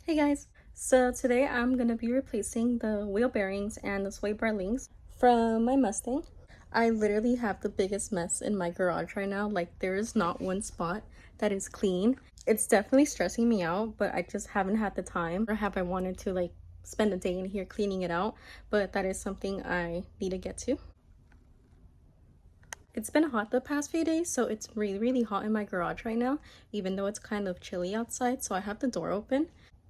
Hey guys, so today I'm going to be replacing the wheel bearings and the sway bar links from my Mustang. I literally have the biggest mess in my garage right now. Like, there is not one spot that is clean. It's definitely stressing me out, but I just haven't had the time, or have I wanted to like spend a day in here cleaning it out, but that is something I need to get to. It's been hot the past few days, so it's really hot in my garage right now, even though it's kind of chilly outside, so I have the door open.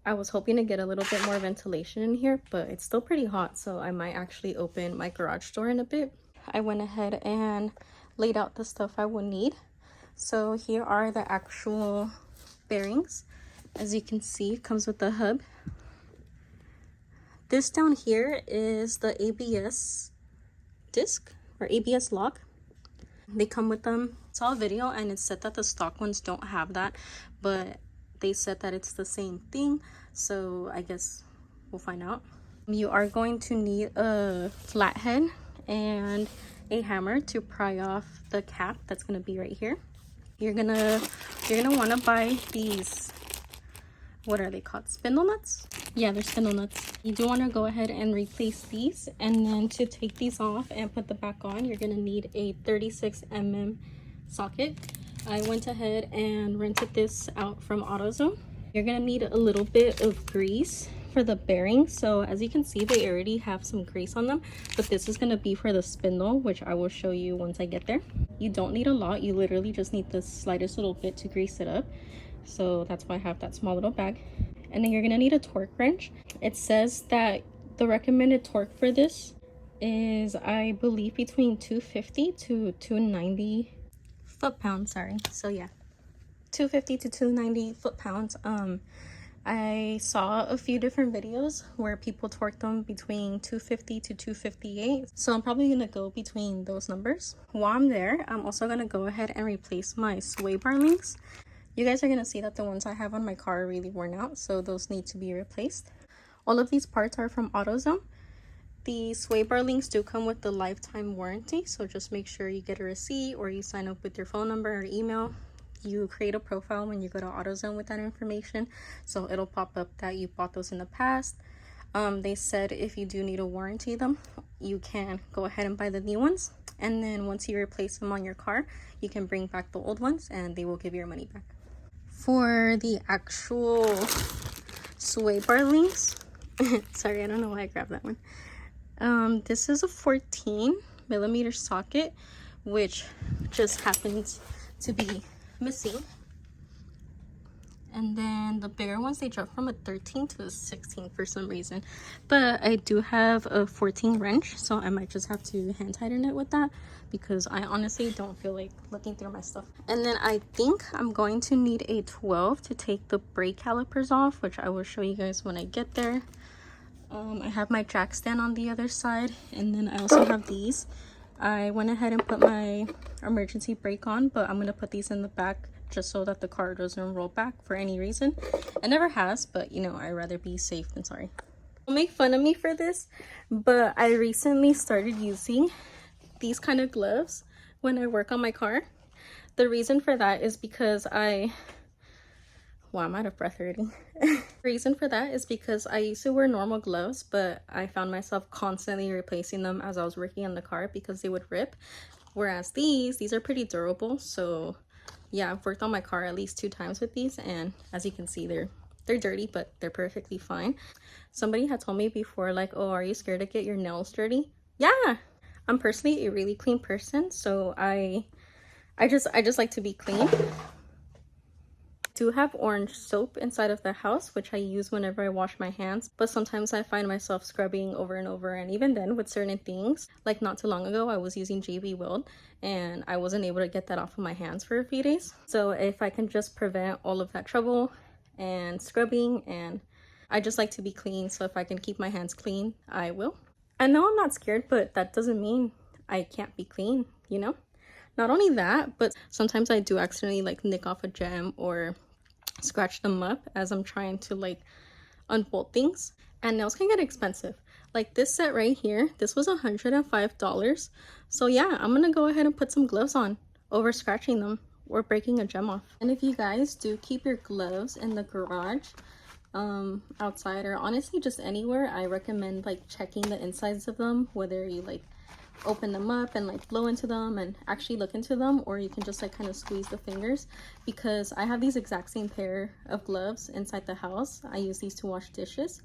I was hoping to get a little bit more ventilation in here, but it's still pretty hot, so I might actually open my garage door in a bit. I went ahead and laid out the stuff I would need. So here are the actual bearings. As you can see, it comes with the hub. This down here is the ABS disc or ABS lock. They come with them. I saw a video and it said that the stock ones don't have that, but they said that it's the same thing, so I guess we'll find out. You are going to need a flathead and a hammer to pry off the cap that's going to be right here. You're gonna want to buy these, what are they called, spindle nuts? Yeah, they're spindle nuts. You do want to go ahead and replace these, and then to take these off and put them back on, you're going to need a 36mm socket. I went ahead and rented this out from AutoZone. You're going to need a little bit of grease for the bearings. So as you can see, they already have some grease on them, but this is going to be for the spindle, which I will show you once I get there. You don't need a lot. You literally just need the slightest little bit to grease it up. So that's why I have that small little bag. And then you're gonna need a torque wrench. It says that the recommended torque for this is, I believe, between 250 to 290 foot-pounds. Sorry. So yeah, 250 to 290 foot-pounds. I saw a few different videos where people torque them between 250 to 258. So I'm probably gonna go between those numbers. While I'm there, I'm also gonna go ahead and replace my sway bar links. You guys are going to see that the ones I have on my car are really worn out, so those need to be replaced. All of these parts are from AutoZone. The sway bar links do come with the lifetime warranty, so just make sure you get a receipt or you sign up with your phone number or email. You create a profile when you go to AutoZone with that information, so it'll pop up that you bought those in the past. They said if you do need to warranty them, you can go ahead and buy the new ones, and then once you replace them on your car, you can bring back the old ones and they will give you your money back. For the actual sway bar links, sorry, I don't know why I grabbed that one. This is a 14mm socket, which just happens to be missing. And then the bigger ones, they drop from a 13 to a 16 for some reason. But I do have a 14 wrench, so I might just have to hand tighten it with that, because I honestly don't feel like looking through my stuff. And then I think I'm going to need a 12 to take the brake calipers off, which I will show you guys when I get there. I have my jack stand on the other side, and then I also have these. I went ahead and put my emergency brake on, but I'm going to put these in the back just so that the car doesn't roll back for any reason. It never has, but you know, I'd rather be safe than sorry. Don't make fun of me for this, but I recently started using these kind of gloves when I work on my car. The reason for that is because I'm out of breath already. The reason for that is because I used to wear normal gloves, but I found myself constantly replacing them as I was working on the car because they would rip. Whereas these are pretty durable, so yeah, I've worked on my car at least 2 times with these, and as you can see, they're dirty, but they're perfectly fine. Somebody had told me before, like, oh, are you scared to get your nails dirty? Yeah, I'm personally a really clean person, so I just like to be clean. I do have orange soap inside of the house, which I use whenever I wash my hands, but sometimes I find myself scrubbing over and over, and even then with certain things, like not too long ago I was using JB Weld and I wasn't able to get that off of my hands for a few days. So if I can just prevent all of that trouble and scrubbing, and I just like to be clean, so if I can keep my hands clean, I will. I know I'm not scared, but that doesn't mean I can't be clean, you know? Not only that, but sometimes I do accidentally like nick off a gem or scratch them up as I'm trying to like unbolt things, and nails can get expensive. Like this set right here, this was $105. So yeah, I'm gonna go ahead and put some gloves on over scratching them or breaking a gem off. And if you guys do keep your gloves in the garage, outside, or honestly just anywhere, I recommend like checking the insides of them, whether you like open them up and like blow into them and actually look into them, or you can just like kind of squeeze the fingers, because I have these exact same pair of gloves inside the house. I use these to wash dishes,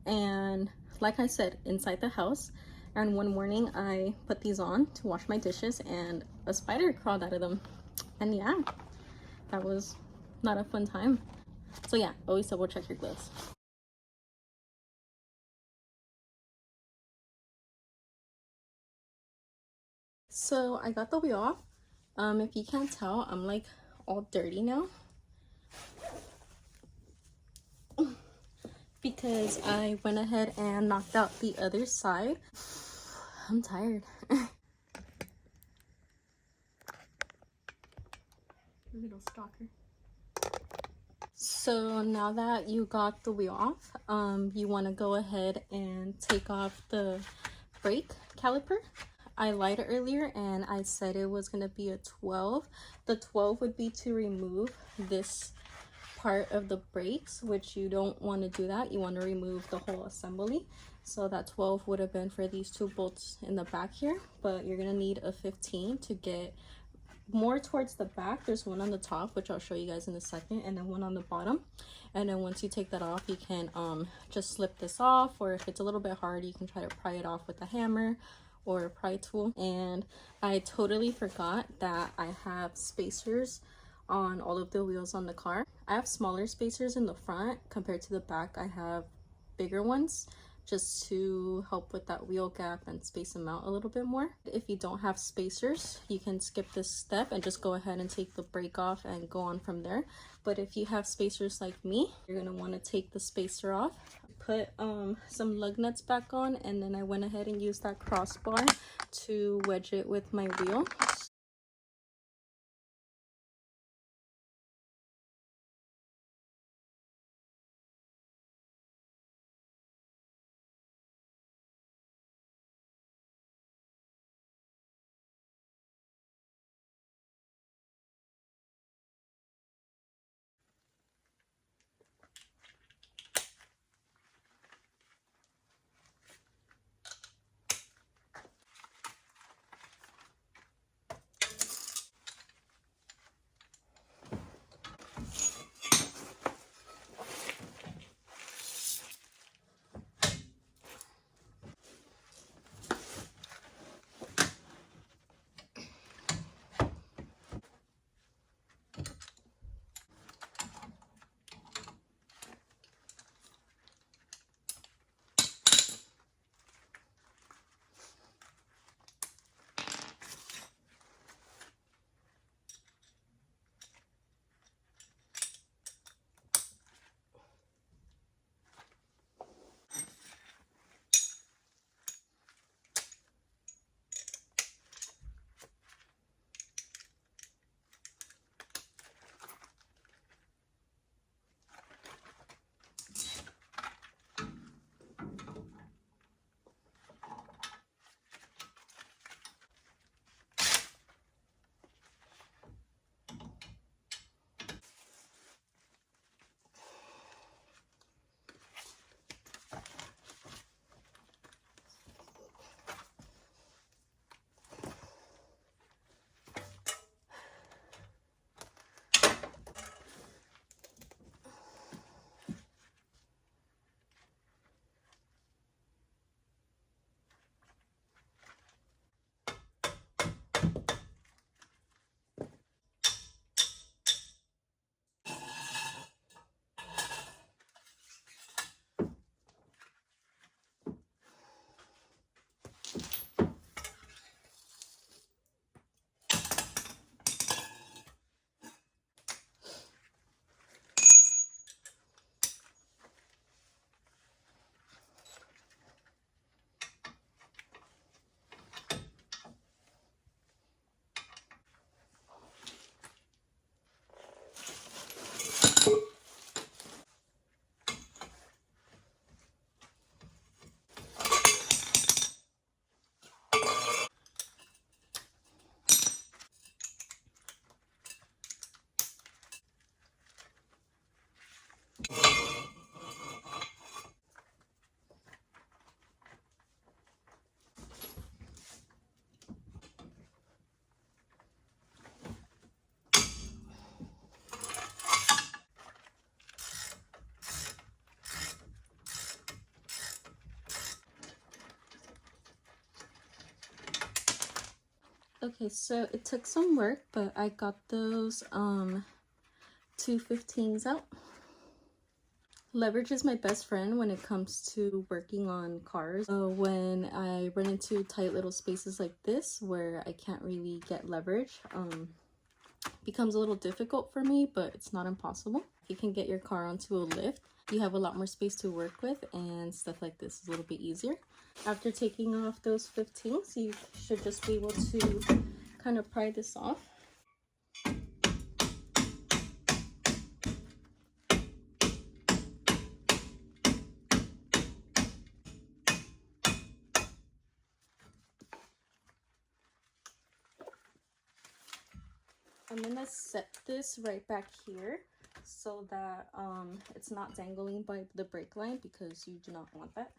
and like I said, inside the house, and one morning I put these on to wash my dishes and a spider crawled out of them, and yeah, that was not a fun time. So yeah, always double check your gloves. So I got the wheel off. If you can't tell, I'm like all dirty now because I went ahead and knocked out the other side. I'm tired. Little stalker. So now that you got the wheel off, you want to go ahead and take off the brake caliper. I lied earlier and I said it was going to be a 12. The 12 would be to remove this part of the brakes, which you don't want to do that. You want to remove the whole assembly. So that 12 would have been for these two bolts in the back here, but you're going to need a 15 to get more towards the back. There's one on the top, which I'll show you guys in a second, and then one on the bottom. And then once you take that off, you can just slip this off, or if it's a little bit hard, you can try to pry it off with a hammer or a pry tool. And I totally forgot that I have spacers on all of the wheels on the car. I have smaller spacers in the front compared to the back. I have bigger ones just to help with that wheel gap and space them out a little bit more. If you don't have spacers, you can skip this step and just go ahead and take the brake off and go on from there. But if you have spacers like me, you're gonna want to take the spacer off, put some lug nuts back on, and then I went ahead and used that crossbar to wedge it with my wheel. Okay, so it took some work, but I got those 215s out. Leverage is my best friend when it comes to working on cars. So when I run into tight little spaces like this where I can't really get leverage, becomes a little difficult for me, but it's not impossible. You can get your car onto a lift. You have a lot more space to work with, and stuff like this is a little bit easier. After taking off those 15s, you should just be able to kind of pry this off. I'm gonna set this right back here so that it's not dangling by the brake line, because you do not want that.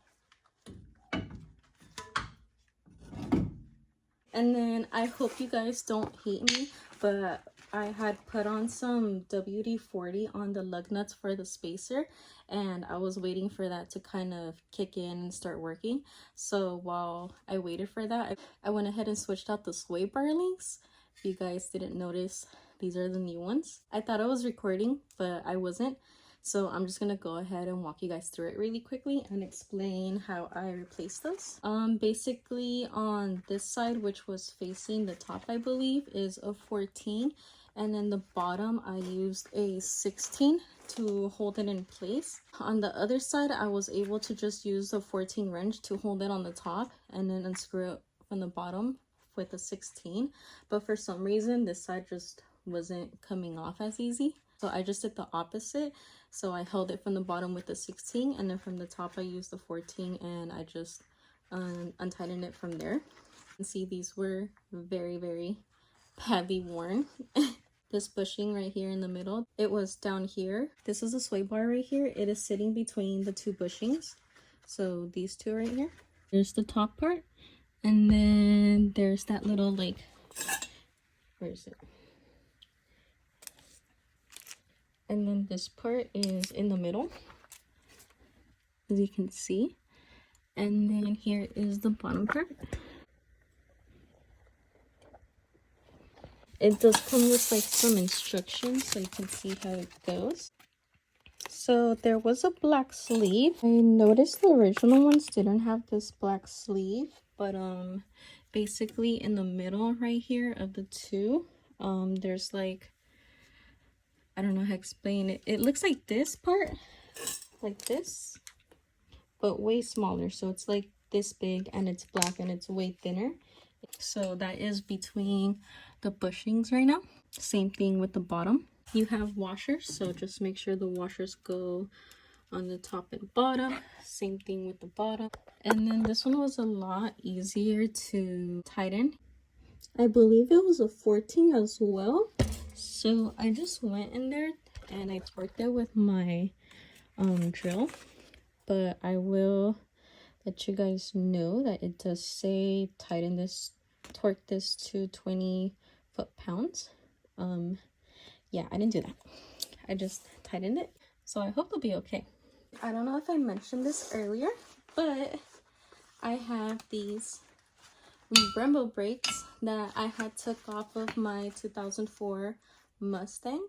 And then I hope you guys don't hate me, but I had put on some WD-40 on the lug nuts for the spacer, and I was waiting for that to kind of kick in and start working. So while I waited for that, I went ahead and switched out the sway bar links. If you guys didn't notice, these are the new ones. I thought I was recording, but I wasn't. So I'm just gonna go ahead and walk you guys through it really quickly and explain how I replaced those. Basically on this side, which was facing the top, I believe, is a 14. And then the bottom, I used a 16 to hold it in place. On the other side, I was able to just use the 14 wrench to hold it on the top and then unscrew it from the bottom with a 16. But for some reason, this side just wasn't coming off as easy. So I just did the opposite. So I held it from the bottom with the 16, and then from the top I used the 14, and I just untightened it from there. You can see these were very, very badly worn. This bushing right here in the middle, it was down here. This is a sway bar right here. It is sitting between the two bushings. So these two right here. There's the top part, and then there's that little, like, where is it? And then this part is in the middle, as you can see. And then here is the bottom part. It does come with like some instructions so you can see how it goes. So there was a black sleeve. I noticed the original ones didn't have this black sleeve, but basically in the middle right here of the two, there's like, I don't know how to explain it. It looks like this part, like this, but way smaller. So it's like this big, and it's black, and it's way thinner. So that is between the bushings right now. Same thing with the bottom. You have washers, so just make sure the washers go on the top and bottom. Same thing with the bottom. And then this one was a lot easier to tighten. I believe it was a 14 as well. So I just went in there and I torqued it with my drill. But I will let you guys know that it does say tighten this, torque this to 20 foot-pounds. Yeah, I didn't do that. I just tightened it. So I hope it'll be okay. I don't know if I mentioned this earlier, but I have these brembo brakes that I had took off of my 2004 Mustang.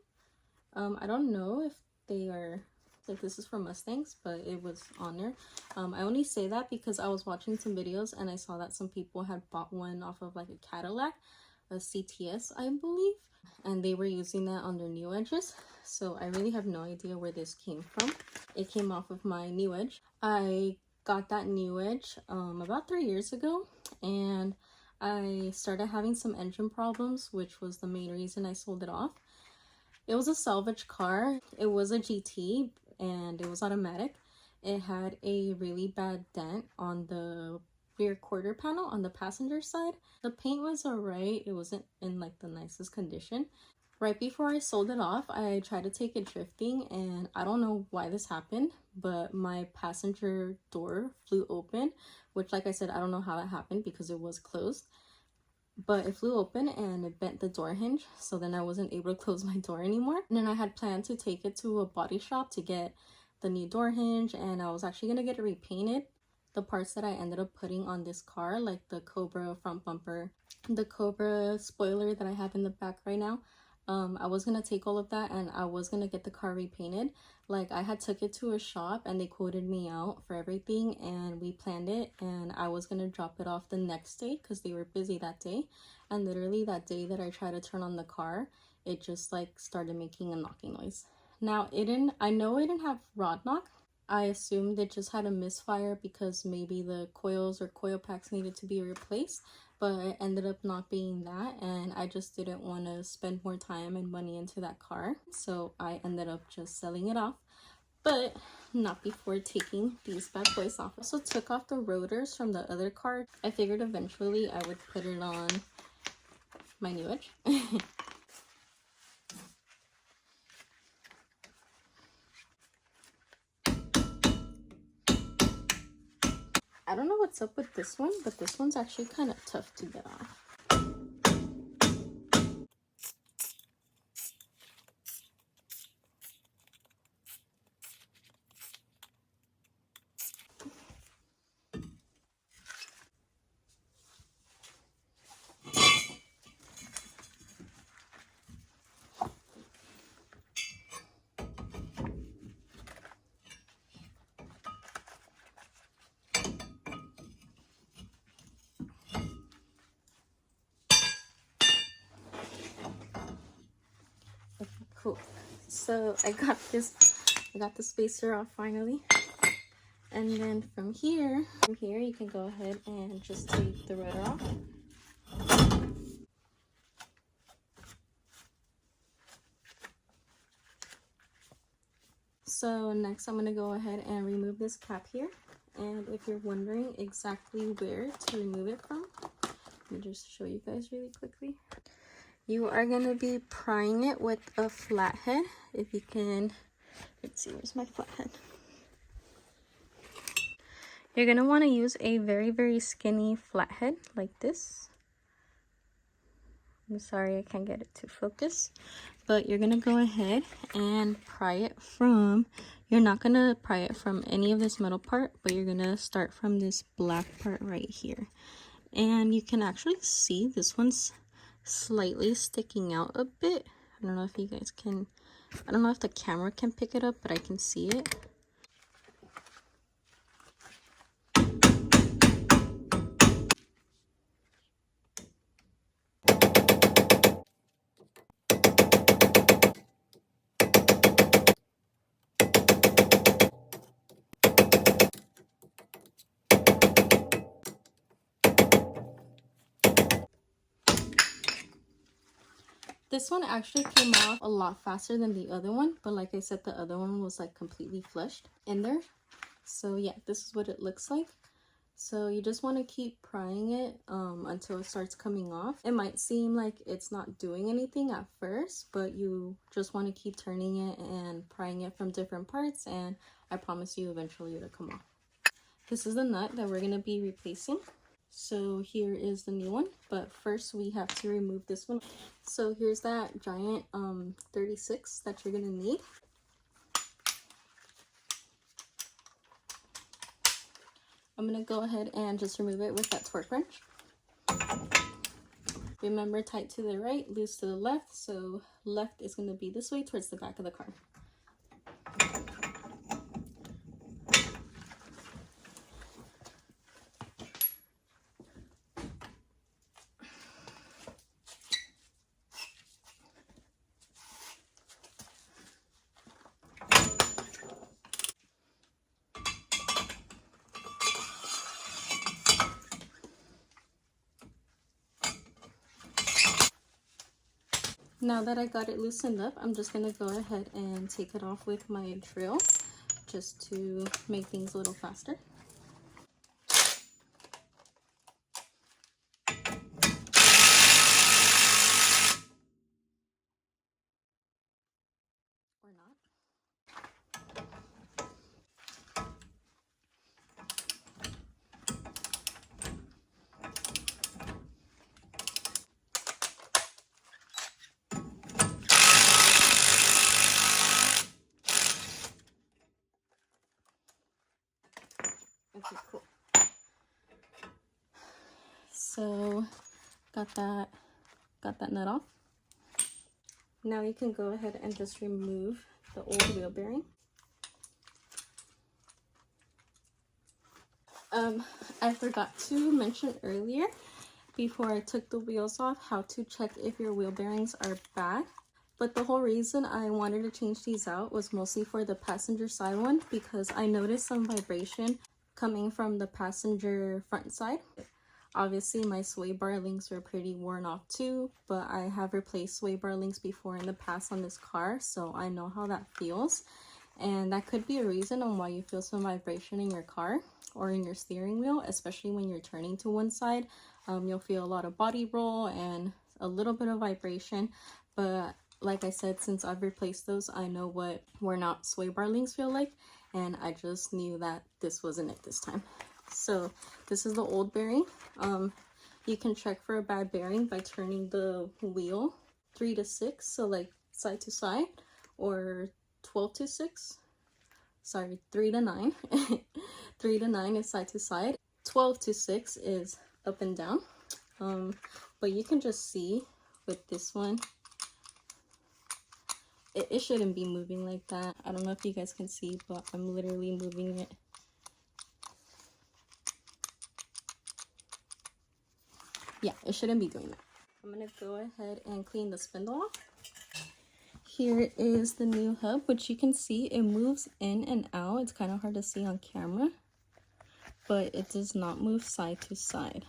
I don't know if they are, like, this is for Mustangs, but it was on there. I only say that because I was watching some videos and I saw that some people had bought one off of like a Cadillac, a CTS, I believe, and they were using that on their new edges. So I really have no idea where this came from. It came off of my new edge. I got that new edge about 3 years ago, and I started having some engine problems, which was the main reason I sold it off. It was a salvage car. It was a GT and it was automatic. It had a really bad dent on the rear quarter panel on the passenger side. The paint was alright. It wasn't in like the nicest condition. Right before I sold it off, I tried to take it drifting, and I don't know why this happened, but my passenger door flew open, which, like I said, I don't know how that happened because it was closed. But it flew open and it bent the door hinge, so then I wasn't able to close my door anymore. And then I had planned to take it to a body shop to get the new door hinge, and I was actually gonna get it repainted. the parts that I ended up putting on this car, like the Cobra front bumper, the Cobra spoiler that I have in the back right now. I was gonna take all of that and I was gonna get the car repainted. Like, I had took it to a shop and they quoted me out for everything, and we planned it, and I was gonna drop it off the next day because they were busy that day. And literally that day that I tried to turn on the car, it just like started making a knocking noise. Now I know it didn't have rod knock. I assumed it just had a misfire because maybe the coils or coil packs needed to be replaced, but it ended up not being that, and I just didn't want to spend more time and money into that car, so I ended up just selling it off, but not before taking these bad boys off. I also took off the rotors from the other car. I figured eventually I would put it on my new Edge. I don't know what's up with this one, but this one's actually kind of tough to get off. Cool. So I got the spacer off finally. And then from here you can go ahead and just take the rotor off. So next I'm going to go ahead and remove this cap here. And if you're wondering exactly where to remove it from, let me just show you guys really quickly. You are going to be prying it with a flathead. If you can, let's see, where's my flathead? You're going to want to use a very skinny flathead like this. I'm sorry I can't get it to focus. But you're going to go ahead and pry it from, you're not going to pry it from any of this metal part, but you're going to start from this black part right here. And you can actually see this one's slightly sticking out a bit. I don't know if you guys can, I don't know if the camera can pick it up, but I can see it. This one actually came off a lot faster than the other one, but like I said, the other one was like completely flushed in there. So yeah, this is what it looks like. So you just want to keep prying it until it starts coming off. It might seem like it's not doing anything at first, but you just want to keep turning it and prying it from different parts, and I promise you eventually it'll come off. This is the nut that we're going to be replacing. So here is the new one, but first we have to remove this one. So here's that giant 36 that you're going to need. I'm going to go ahead and just remove it with that torque wrench. Remember, tight to the right, loose to the left. So left is going to be this way towards the back of the car. Now that I got it loosened up, I'm just going to go ahead and take it off with my drill just to make things a little faster. Or not. Okay, cool. So got that nut off. Now you can go ahead and just remove the old wheel bearing. I forgot to mention earlier, before I took the wheels off, how to check if your wheel bearings are bad. But the whole reason I wanted to change these out was mostly for the passenger side one, because I noticed some vibration coming from the passenger front side. Obviously my sway bar links were pretty worn off too, but I have replaced sway bar links before in the past on this car, so I know how that feels. And that could be a reason on why you feel some vibration in your car or in your steering wheel, especially when you're turning to one side. You'll feel a lot of body roll and a little bit of vibration. But like I said, since I've replaced those, I know what worn out sway bar links feel like, and I just knew that this wasn't it this time. So this is the old bearing. You can check for a bad bearing by turning the wheel 3 to 6, so like side to side, or 12 to 6. Sorry, 3 to 9. 3 to 9 is side to side. 12 to 6 is up and down. But you can just see with this one, it shouldn't be moving like that. I don't know if you guys can see, but I'm literally moving it. Yeah, it shouldn't be doing that. I'm gonna go ahead and clean the spindle off. Here is the new hub, which you can see it moves in and out. It's kind of hard to see on camera, but it does not move side to side.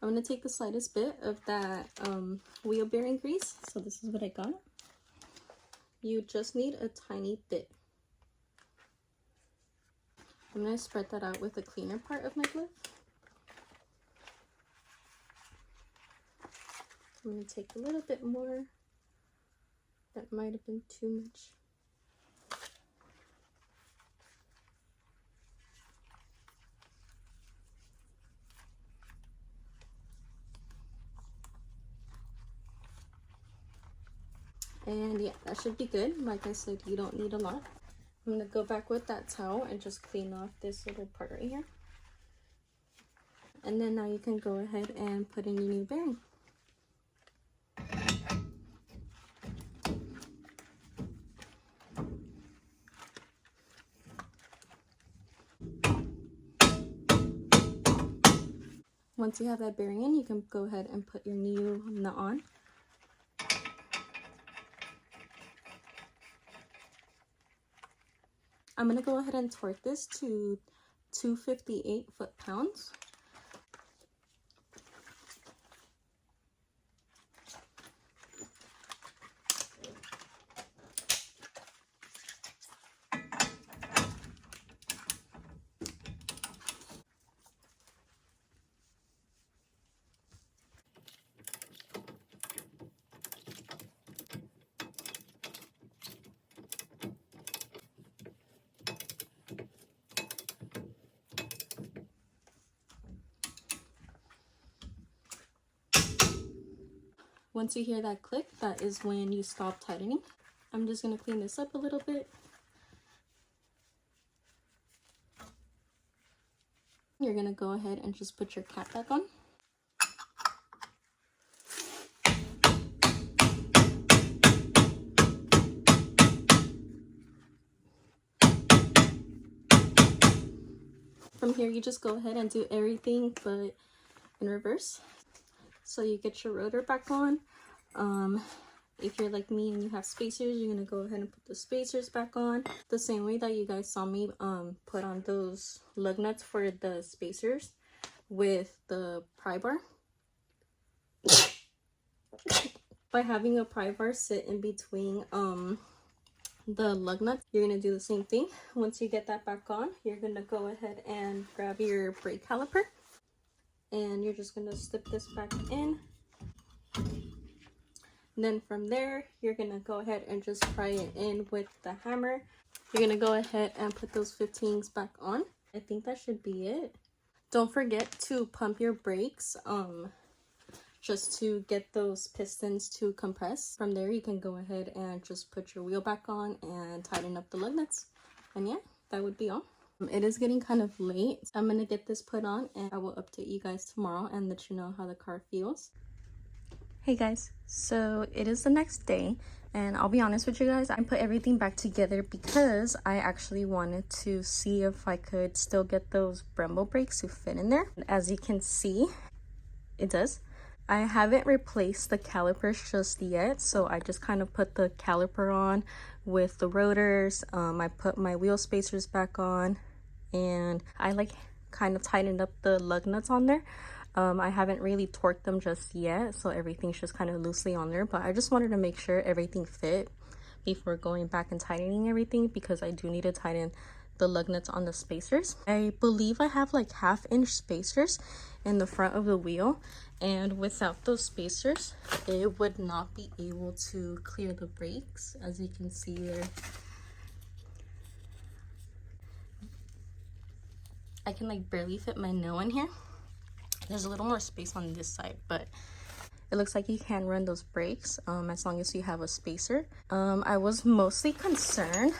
I'm going to take the slightest bit of that wheel bearing grease. So this is what I got. You just need a tiny bit. I'm going to spread that out with the cleaner part of my glove. I'm going to take a little bit more. That might have been too much. And yeah, that should be good. Like I said, you don't need a lot. I'm going to go back with that towel and just clean off this little part right here. And then now you can go ahead and put in your new bearing. Once you have that bearing in, you can go ahead and put your new nut on. I'm going to go ahead and torque this to 258 foot-pounds. Once you hear that click, that is when you stop tightening. I'm just going to clean this up a little bit. You're going to go ahead and just put your cap back on. From here, you just go ahead and do everything but in reverse. So you get your rotor back on. If you're like me and you have spacers, you're gonna go ahead and put the spacers back on the same way that you guys saw me put on those lug nuts for the spacers with the pry bar. By having a pry bar sit in between the lug nuts, you're gonna do the same thing. Once you get that back on, you're gonna go ahead and grab your brake caliper, and you're just gonna slip this back in. And then from there, you're gonna go ahead and just pry it in with the hammer. You're gonna go ahead and put those 15s back on. I think that should be it. Don't forget to pump your brakes just to get those pistons to compress. From there, you can go ahead and just put your wheel back on and tighten up the lug nuts. And yeah, that would be all. It is getting kind of late. I'm gonna get this put on and I will update you guys tomorrow and let you know how the car feels. Hey guys, so it is the next day and I'll be honest with you guys, I put everything back together because I actually wanted to see if I could still get those brembo brakes to fit in there. As you can see, it does. I haven't replaced the calipers just yet, so I just kind of put the caliper on with the rotors. I put my wheel spacers back on and I like kind of tightened up the lug nuts on there. I haven't really torqued them just yet, so everything's just kind of loosely on there, but I just wanted to make sure everything fit before going back and tightening everything, because I do need to tighten the lug nuts on the spacers. I believe I have like 1/2 inch spacers in the front of the wheel, and without those spacers it would not be able to clear the brakes. As you can see there, I can like barely fit my nail in here. There's a little more space on this side, but it looks like you can run those brakes as long as you have a spacer. I was mostly concerned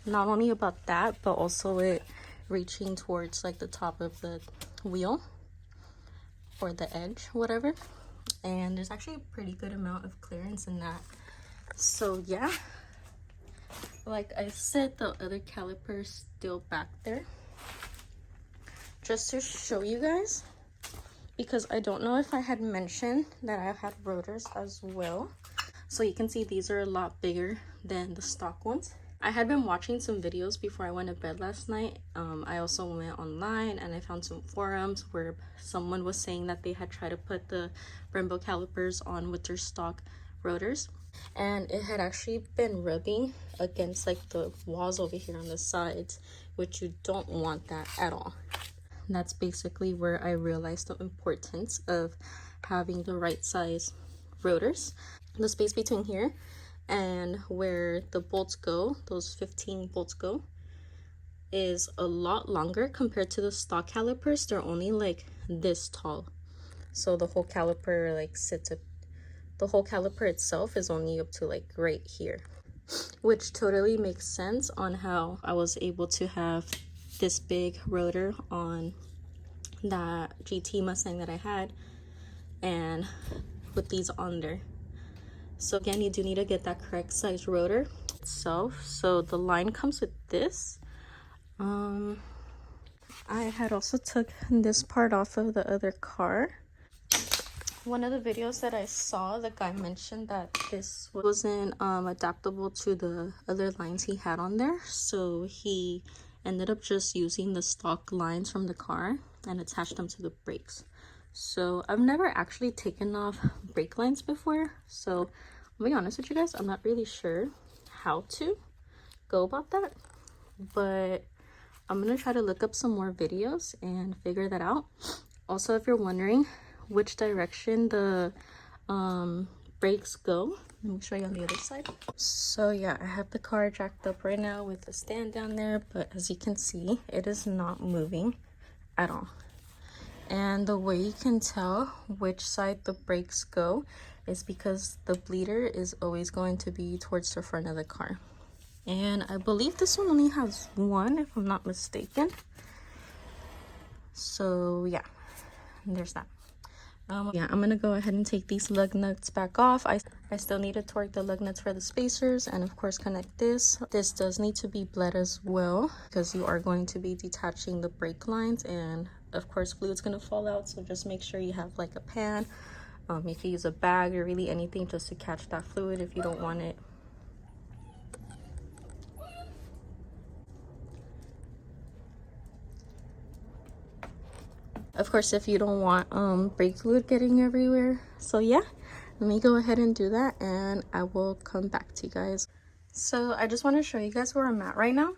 not only about that, but also it reaching towards like the top of the wheel or the edge, whatever. And there's actually a pretty good amount of clearance in that. So yeah, like I said, the other caliper's still back there. Just to show you guys, because I don't know if I had mentioned that I had rotors as well. So you can see these are a lot bigger than the stock ones. I had been watching some videos before I went to bed last night. I also went online and I found some forums where someone was saying that they had tried to put the brembo calipers on with their stock rotors, and it had actually been rubbing against like the walls over here on the sides, which you don't want that at all. That's basically where I realized the importance of having the right size rotors. The space between here and where the bolts go, those 15 bolts go, is a lot longer compared to the stock calipers. They're only like this tall. So the whole caliper like sits up, the whole caliper itself is only up to like right here, which totally makes sense on how I was able to have this big rotor on that GT Mustang that I had, and with these on there. So again, you do need to get that correct size rotor itself. So the line comes with this. I had also took this part off of the other car. One of the videos that I saw, the guy mentioned that this wasn't adaptable to the other lines he had on there, so he ended up just using the stock lines from the car and attached them to the brakes. So I've never actually taken off brake lines before, so I'll be honest with you guys, I'm not really sure how to go about that, but I'm gonna try to look up some more videos and figure that out. Also, if you're wondering which direction the brakes go, let me show you on the other side. So yeah, I have the car jacked up right now with the stand down there, but as you can see, it is not moving at all. And the way you can tell which side the brakes go is because the bleeder is always going to be towards the front of the car. And I believe this one only has one, if I'm not mistaken. So yeah, there's that. Yeah, I'm gonna go ahead and take these lug nuts back off. I still need to torque the lug nuts for the spacers, and of course connect this. This does need to be bled as well, because you are going to be detaching the brake lines, and of course fluid's gonna fall out, so just make sure you have like a pan. You can use a bag or really anything just to catch that fluid if you don't want it. Of course, if you don't want brake fluid getting everywhere. So yeah, let me go ahead and do that and I will come back to you guys. So I just want to show you guys where I'm at right now.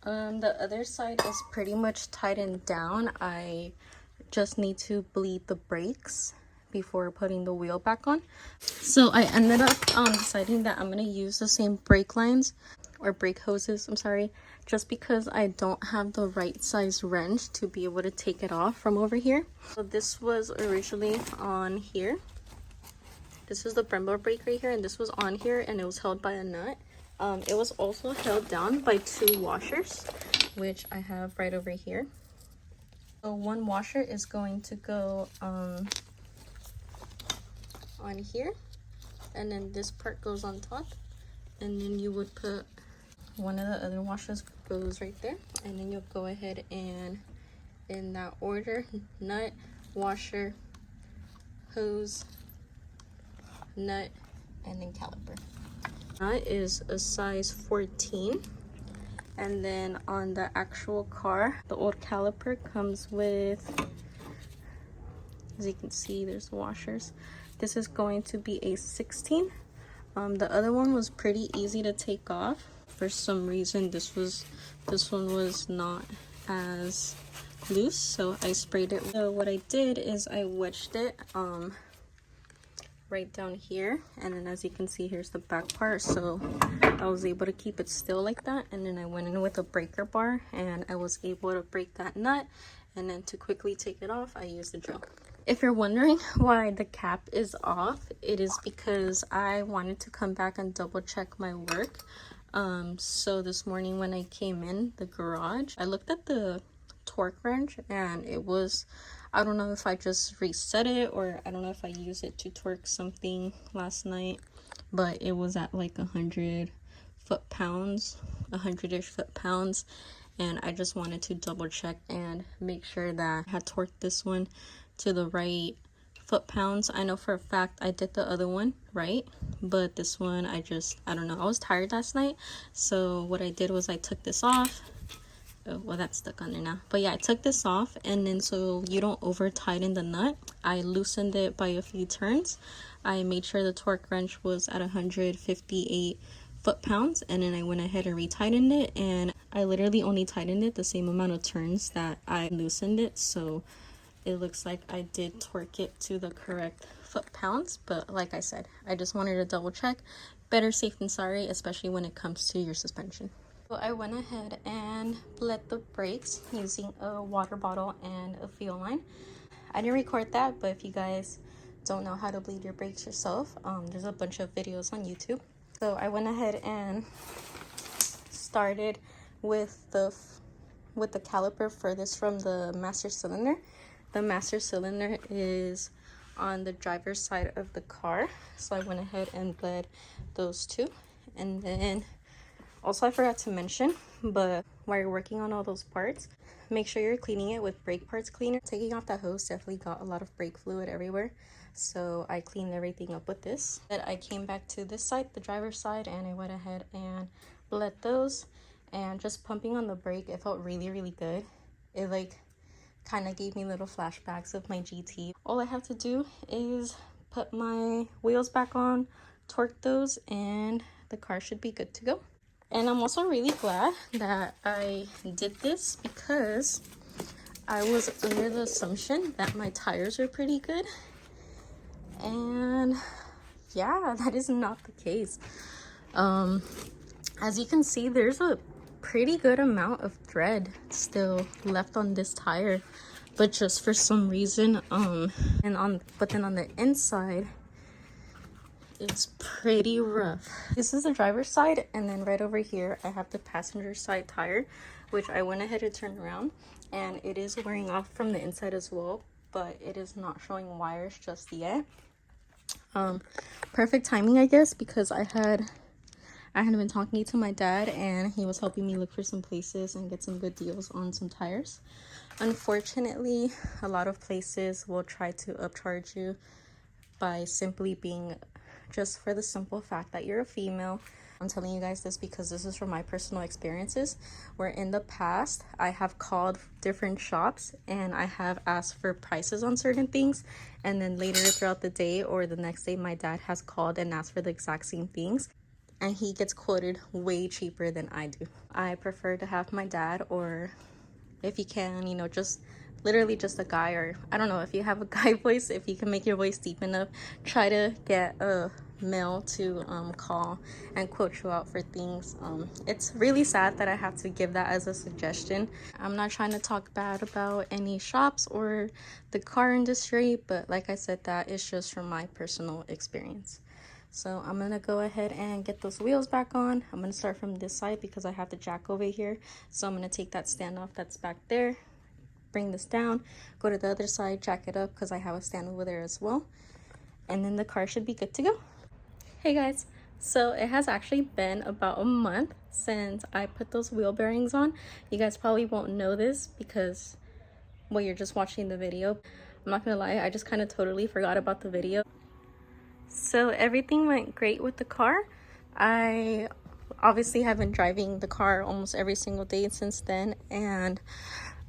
The other side is pretty much tightened down. I just need to bleed the brakes before putting the wheel back on. So I ended up deciding that I'm going to use the same brake lines or brake hoses, I'm sorry, just because I don't have the right size wrench to be able to take it off from over here. So this was originally on here. This is the brembo brake right here, and this was on here and it was held by a nut. It was also held down by 2 washers. which I have right over here. So one washer is going to go on here, and then this part goes on top, and then you would put one of the other washers goes right there, and then you'll go ahead and in that order: nut, washer, hose, nut, and then caliper. Nut is a size 14. And then on the actual car, the old caliper comes with, as you can see, there's washers. This is going to be a 16. The other one was pretty easy to take off. For some reason, this one was not as loose, so I sprayed it. So what I did is I wedged it right down here, and then as you can see, here's the back part, so I was able to keep it still like that. And then I went in with a breaker bar and I was able to break that nut, and then to quickly take it off, I used the drill. If you're wondering why the cap is off, it is because I wanted to come back and double check my work. So this morning when I came in the garage, I looked at the torque wrench and it was, I don't know if I just reset it or I don't know if I used it to torque something last night, but it was at like 100-ish foot-pounds, and I just wanted to double check and make sure that I had torqued this one to the right foot-pounds. I know for a fact I did the other one right, but this one I don't know, I was tired last night, so what I did was I took this off. Oh, well, that's stuck on there now, but yeah, I took this off, and then so you don't over tighten the nut, I loosened it by a few turns. I made sure the torque wrench was at 158 foot-pounds, and then I went ahead and retightened it, and I literally only tightened it the same amount of turns that I loosened it, so it looks like I did torque it to the correct foot-pounds. But like I said, I just wanted to double check. Better safe than sorry, especially when it comes to your suspension. So I went ahead and bled the brakes using a water bottle and a fuel line. I didn't record that, but if you guys don't know how to bleed your brakes yourself, there's a bunch of videos on YouTube. So I went ahead and started with the caliper furthest from the master cylinder. The master cylinder is on the driver's side of the car, so I went ahead and bled those two. And then also, I forgot to mention, but while you're working on all those parts, make sure you're cleaning it with brake parts cleaner. Taking off that hose definitely got a lot of brake fluid everywhere, so I cleaned everything up with this. Then I came back to this side, the driver's side, and I went ahead and bled those. And just pumping on the brake, it felt really, really good. It like kind of gave me little flashbacks of my GT. All I have to do is put my wheels back on, torque those, and the car should be good to go. And I'm also really glad that I did this because I was under the assumption that my tires are pretty good, and yeah, that is not the case. As you can see, there's a pretty good amount of thread still left on this tire, but just for some reason but then on the inside it's pretty rough. This is the driver's side, and then right over here I have the passenger side tire, which I went ahead and turned around, and it is wearing off from the inside as well, but it is not showing wires just yet. Perfect timing, I guess, because I had been talking to my dad, and he was helping me look for some places and get some good deals on some tires. Unfortunately, a lot of places will try to upcharge you by simply being, just for the simple fact that you're a female. I'm telling you guys this because this is from my personal experiences, where in the past I have called different shops and I have asked for prices on certain things, and then later throughout the day or the next day my dad has called and asked for the exact same things, and he gets quoted way cheaper than I do. I prefer to have my dad, or if you can, you know, just literally just a guy, or I don't know, if you have a guy voice, if you can make your voice deep enough, try to get a male to call and quote you out for things. It's really sad that I have to give that as a suggestion. I'm not trying to talk bad about any shops or the car industry, but like I said, that is just from my personal experience. So I'm gonna go ahead and get those wheels back on. I'm gonna start from this side because I have the jack over here. So I'm gonna take that stand off that's back there, bring this down, go to the other side, jack it up because I have a stand over there as well. And then the car should be good to go. Hey guys, so it has actually been about a month since I put those wheel bearings on. You guys probably won't know this because, well, you're just watching the video. I'm not gonna lie, I just kind of totally forgot about the video. So everything went great with the car. I obviously have been driving the car almost every single day since then, and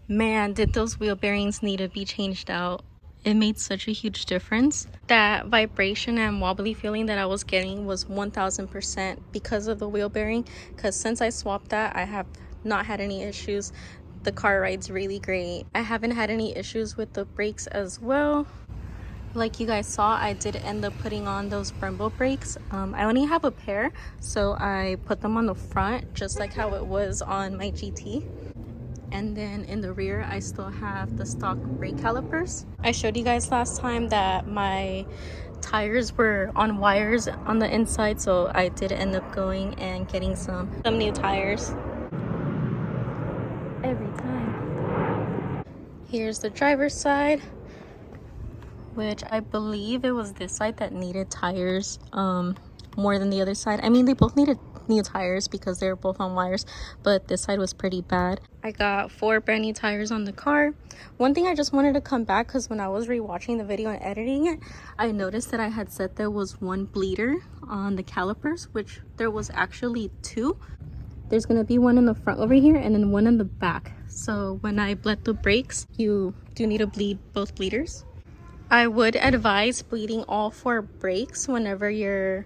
man, did those wheel bearings need to be changed out. It made such a huge difference. That vibration and wobbly feeling that I was getting was 1000% because of the wheel bearing, because since I swapped that, I have not had any issues. The car rides really great. I haven't had any issues with the brakes as well. Like you guys saw, I did end up putting on those brembo brakes. I only have a pair, so I put them on the front just like how it was on my GT. And then in the rear, I still have the stock brake calipers. I showed you guys last time that my tires were on wires on the inside, so I did end up going and getting some new tires. Every time. Here's the driver's side, which I believe it was this side that needed tires more than the other side. I mean, they both needed new tires because they were both on wires, but this side was pretty bad. I got 4 brand new tires on the car. One thing I just wanted to come back, because when I was rewatching the video and editing it, I noticed that I had said there was 1 bleeder on the calipers, which there was actually 2. There's gonna be one in the front over here and then one in the back. So when I bled the brakes, you do need to bleed both bleeders. I would advise bleeding all 4 brakes whenever you're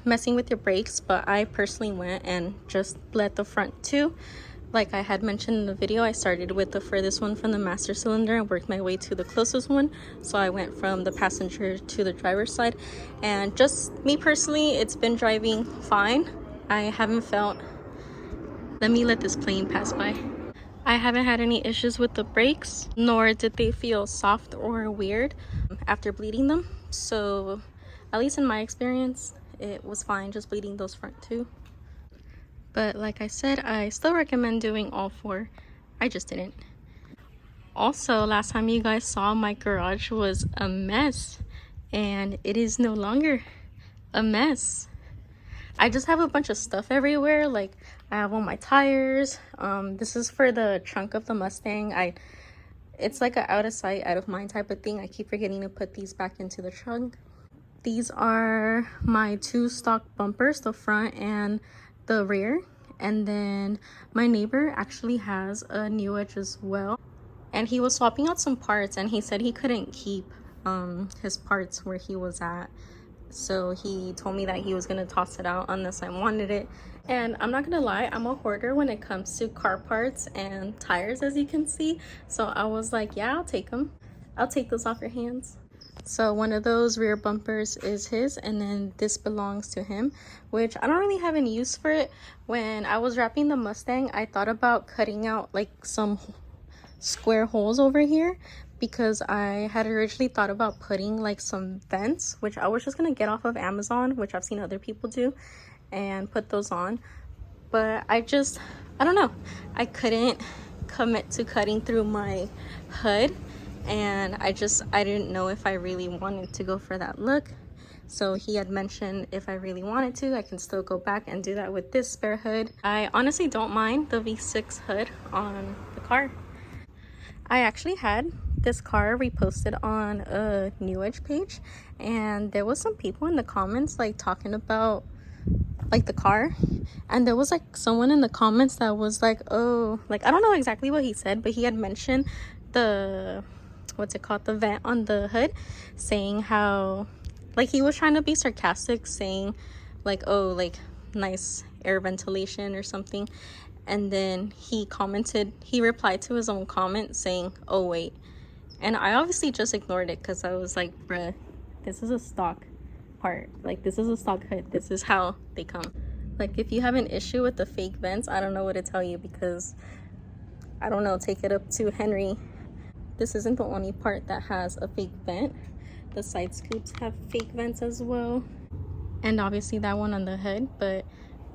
messing with your brakes, but I personally went and just bled the front 2. Like I had mentioned in the video, I started with the furthest one from the master cylinder and worked my way to the closest one. So I went from the passenger to the driver's side, and just me personally, it's been driving fine. I haven't felt, let me let this plane pass by. I haven't had any issues with the brakes, nor did they feel soft or weird after bleeding them. So at least in my experience, it was fine just bleeding those front 2. But like I said, I still recommend doing all 4. I just didn't. Also, last time you guys saw, my garage was a mess, and it is no longer a mess. I just have a bunch of stuff everywhere. Like I have all my tires. This is for the trunk of the Mustang. It's like a out of sight, out of mind type of thing. I keep forgetting to put these back into the trunk. These are my 2 stock bumpers, the front and the rear. And then my neighbor actually has a new edge as well, and he was swapping out some parts, and he said he couldn't keep his parts where he was at. So he told me that he was gonna toss it out unless I wanted it. And I'm not gonna lie, I'm a hoarder when it comes to car parts and tires, as you can see. So I was like, yeah, I'll take them. I'll take those off your hands. So one of those rear bumpers is his, and then this belongs to him, which I don't really have any use for it. When I was wrapping the Mustang, I thought about cutting out like some square holes over here, because I had originally thought about putting like some vents, which I was just gonna get off of Amazon, which I've seen other people do, and put those on. But I don't know, I couldn't commit to cutting through my hood, and I didn't know if I really wanted to go for that look. So he had mentioned if I really wanted to, I can still go back and do that with this spare hood. I honestly don't mind the V6 hood on the car. I actually had this car reposted on a New Edge page, and there was some people in the comments like talking about like the car, and there was like someone in the comments that was like, oh, like I don't know exactly what he said, but he had mentioned the the vent on the hood, saying how like he was trying to be sarcastic, saying like, oh, like nice air ventilation or something. And then he replied to his own comment saying, oh wait. And I obviously just ignored it because I was like, bruh, this is a stock part. Like, this is a stock hood. This is how they come. Like, if you have an issue with the fake vents, I don't know what to tell you, because I don't know, take it up to Henry. This isn't the only part that has a fake vent. The side scoops have fake vents as well. and obviously that one on the hood. But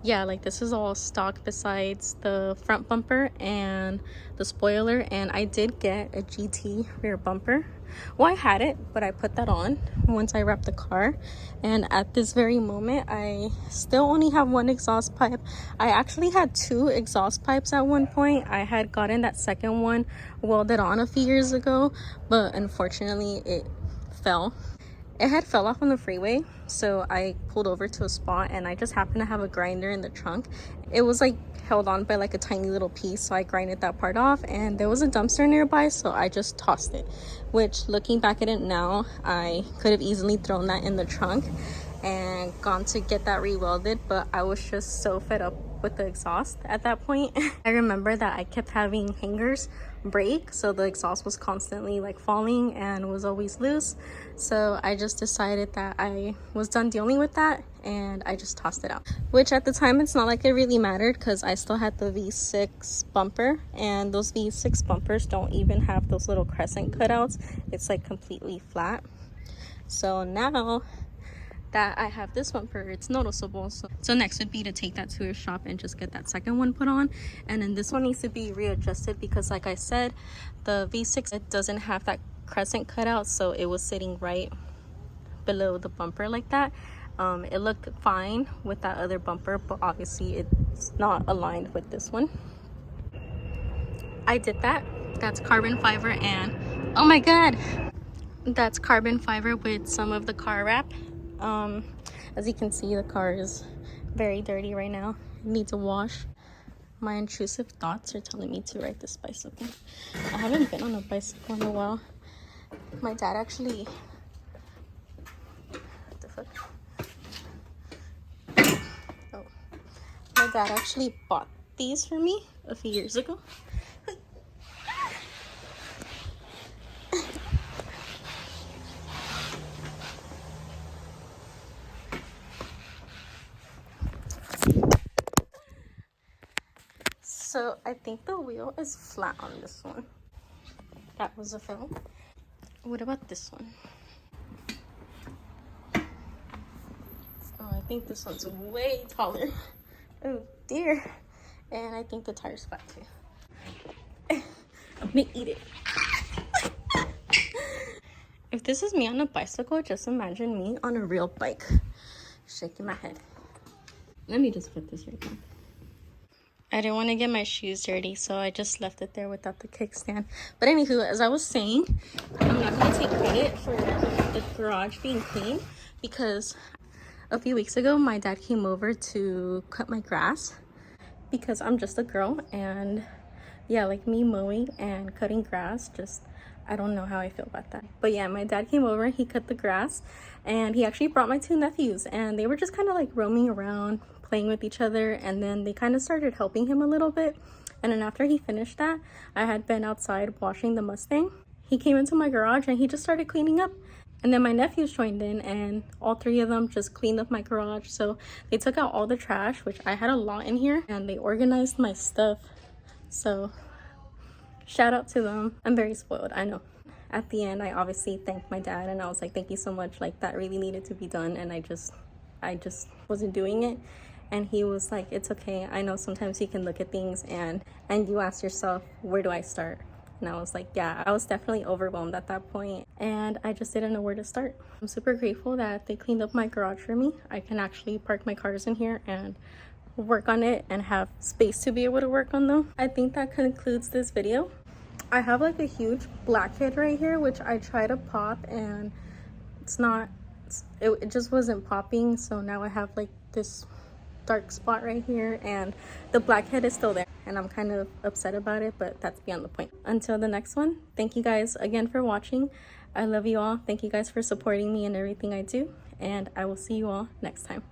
yeah, like this is all stock besides the front bumper and the spoiler. And I did get a GT rear bumper. Well, I had it, but I put that on once I wrapped the car. And at this very moment, I still only have one exhaust pipe. I actually had two exhaust pipes at one point. I had gotten that second one welded on a few years ago, but unfortunately it fell. It had fell off on the freeway, so I pulled over to a spot and I just happened to have a grinder in the trunk. It was like held on by like a tiny little piece, so I grinded that part off, and there was a dumpster nearby, so I just tossed it, which looking back at it now, I could have easily thrown that in the trunk and gone to get that re-welded, but I was just so fed up with the exhaust at that point. I remember that I kept having hangers break, so the exhaust was constantly like falling and was always loose. So I just decided that I was done dealing with that and I just tossed it out, which at the time it's not like it really mattered because I still had the V6 bumper, and those V6 bumpers don't even have those little crescent cutouts. It's like completely flat. So now that I have this bumper, it's noticeable. So next would be to take that to a shop and just get that second one put on. And then this one needs to be readjusted because like I said, the V6, it doesn't have that crescent cutout, so it was sitting right below the bumper like that. It looked fine with that other bumper, but obviously it's not aligned with this one. I did that. That's carbon fiber, and oh my god, that's carbon fiber with some of the car wrap. As you can see, the car is very dirty right now. It needs a wash. My intrusive thoughts are telling me to ride this bicycle. I haven't been on a bicycle in a while. My dad actually, what the fuck? Oh, my dad actually bought these for me a few years ago. So I think the wheel is flat on this one. That was a fail. What about this one? Oh, I think this one's way taller. Oh dear. And I think the tire's flat too. I'm gonna eat it. If this is me on a bicycle, just imagine me on a real bike. Shaking my head. Let me just put this right now. I didn't want to get my shoes dirty, so I just left it there without the kickstand. But anywho, as I was saying, I'm not going to take credit for the garage being clean because a few weeks ago, my dad came over to cut my grass because I'm just a girl. And yeah, like me mowing and cutting grass, just, I don't know how I feel about that. But yeah, my dad came over, he cut the grass, and he actually brought my two nephews, and they were just kind of like roaming around, playing with each other, and then they kind of started helping him a little bit. And then after he finished that, I had been outside washing the Mustang. He came into my garage and he just started cleaning up. And then my nephews joined in, and all three of them just cleaned up my garage. So they took out all the trash, which I had a lot in here, and they organized my stuff. So shout out to them. I'm very spoiled, I know. At the end, I obviously thanked my dad, and I was like, thank you so much. Like, that really needed to be done, and I just wasn't doing it. And he was like, it's okay. I know sometimes you can look at things and you ask yourself, where do I start? And I was like, yeah, I was definitely overwhelmed at that point, and I just didn't know where to start. I'm super grateful that they cleaned up my garage for me. I can actually park my cars in here and work on it and have space to be able to work on them. I think that concludes this video. I have like a huge blackhead right here, which I tried to pop and it just wasn't popping. So now I have like this dark spot right here, and the blackhead is still there, and I'm kind of upset about it, but that's beyond the point. Until the next one, thank you guys again for watching. I love you all. Thank you guys for supporting me in everything I do, and I will see you all next time.